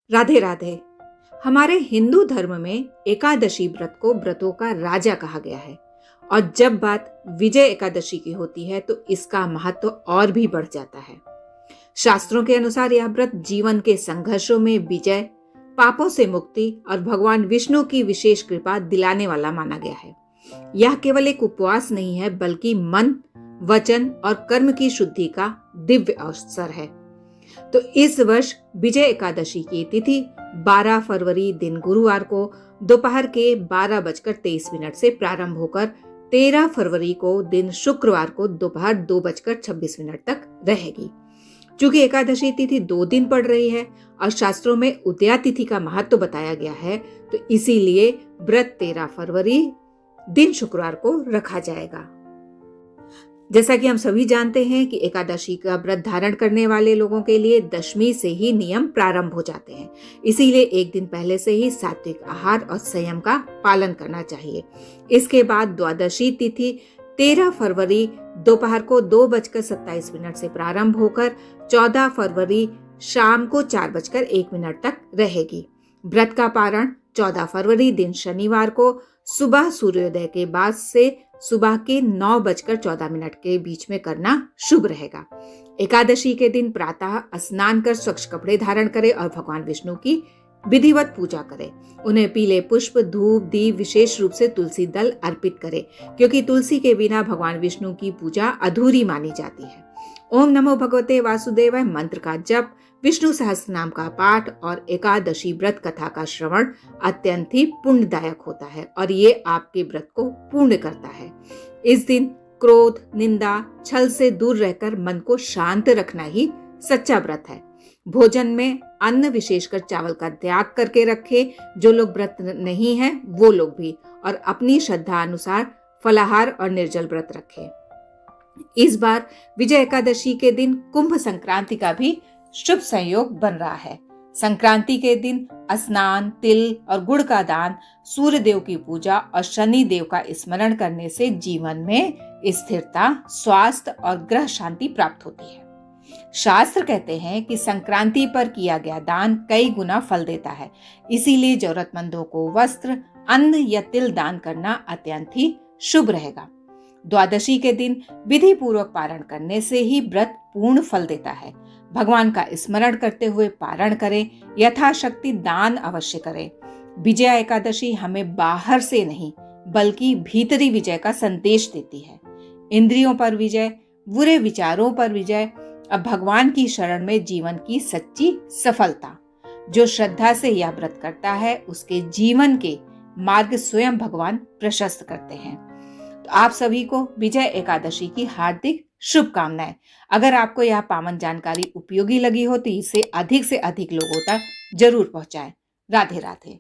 राधे राधे। हमारे हिंदू धर्म में एकादशी व्रत को व्रतों का राजा कहा गया है। और जब बात विजय एकादशी की होती है तो इसका महत्व और भी बढ़ जाता है। शास्त्रों के अनुसार यह व्रत जीवन के संघर्षों में विजय, पापों से मुक्ति और भगवान विष्णु की विशेष कृपा दिलाने वाला माना गया है। यह केवल एक उपवास नहीं है, बल्कि मन, वचन और कर्म की शुद्धि का दिव्य अवसर है। तो इस वर्ष विजय एकादशी की तिथि 12 फरवरी दिन गुरुवार को दोपहर के 12:23 से प्रारंभ होकर 13 फरवरी को दिन शुक्रवार को दोपहर 2:26 तक रहेगी। चूंकि एकादशी तिथि 2 दिन पड़ रही है और शास्त्रों में उदया तिथि का महत्व बताया गया है, तो इसीलिए व्रत 13 फरवरी दिन शुक्रवार को रखा जाएगा। जैसा कि हम सभी जानते हैं कि एकादशी का व्रत धारण करने वाले लोगों के लिए दशमी से ही नियम प्रारंभ हो जाते हैं। इसीलिए एक दिन पहले से ही सात्विक आहार और संयम का पालन करना चाहिए। इसके बाद द्वादशी तिथि 13 फरवरी दोपहर को 2:27 से प्रारंभ होकर 14 फरवरी शाम को 4:01 तक रहेगी। व्रत का पारण 14 फरवरी दिन शनिवार को सुबह सूर्योदय के बाद से सुबह के 9:14 के बीच में करना शुभ रहेगा। एकादशी के दिन प्रातः स्नान कर स्वच्छ कपड़े धारण करें और भगवान विष्णु की विधिवत पूजा करें। उन्हें पीले पुष्प, धूप, दीप, विशेष रूप से तुलसी दल अर्पित करें, क्योंकि तुलसी के बिना भगवान विष्णु की पूजा अधूरी मानी जाती है। ओम नमो भगवते वासुदेवाय मंत्र का जप, विष्णु सहस्त्र नाम का पाठ और एकादशी व्रत कथा का श्रवण अत्यंत ही पुण्यदायक होता है और ये आपके व्रत को पूर्ण करता है। इस दिन क्रोध, निंदा, छल से दूर रहकर मन को शांत रखना ही सच्चा व्रत है। भोजन में अन्न विशेषकर चावल का त्याग करके रखें। जो लोग व्रत नहीं हैं वो लोग भी, और अपनी श्रद्धा अनुसार फलाहार और निर्जल व्रत रखें। इस बार विजय एकादशी के दिन कुंभ संक्रांति का भी शुभ संयोग बन रहा है। संक्रांति के दिन स्नान, तिल और गुड़ का दान, सूर्य देव की पूजा और शनि देव का स्मरण करने से जीवन में स्थिरता, स्वास्थ्य और ग्रह शांति प्राप्त होती है। शास्त्र कहते हैं कि संक्रांति पर किया गया दान कई गुना फल देता है। इसीलिए जरूरतमंदों को वस्त्र, अन्न या तिल दान करना अत्यंत ही शुभ रहेगा। द्वादशी के दिन विधि पूर्वक पारण करने से ही व्रत पूर्ण फल देता है। भगवान का स्मरण करते हुए पारण करें, यथाशक्ति दान अवश्य करें। विजय एकादशी हमें बाहर से नहीं बल्कि भीतरी विजय का संदेश देती है। इंद्रियों पर विजय, बुरे विचारों पर विजय, अब भगवान की शरण में जीवन की सच्ची सफलता। जो श्रद्धा से यह व्रत करता है उसके जीवन के मार्ग स्वयं भगवान प्रशस्त करते हैं। तो आप सभी को विजय एकादशी की हार्दिक शुभकामनाएं। अगर आपको यह पावन जानकारी उपयोगी लगी हो तो इसे अधिक से अधिक लोगों तक जरूर पहुंचाएं। राधे राधे।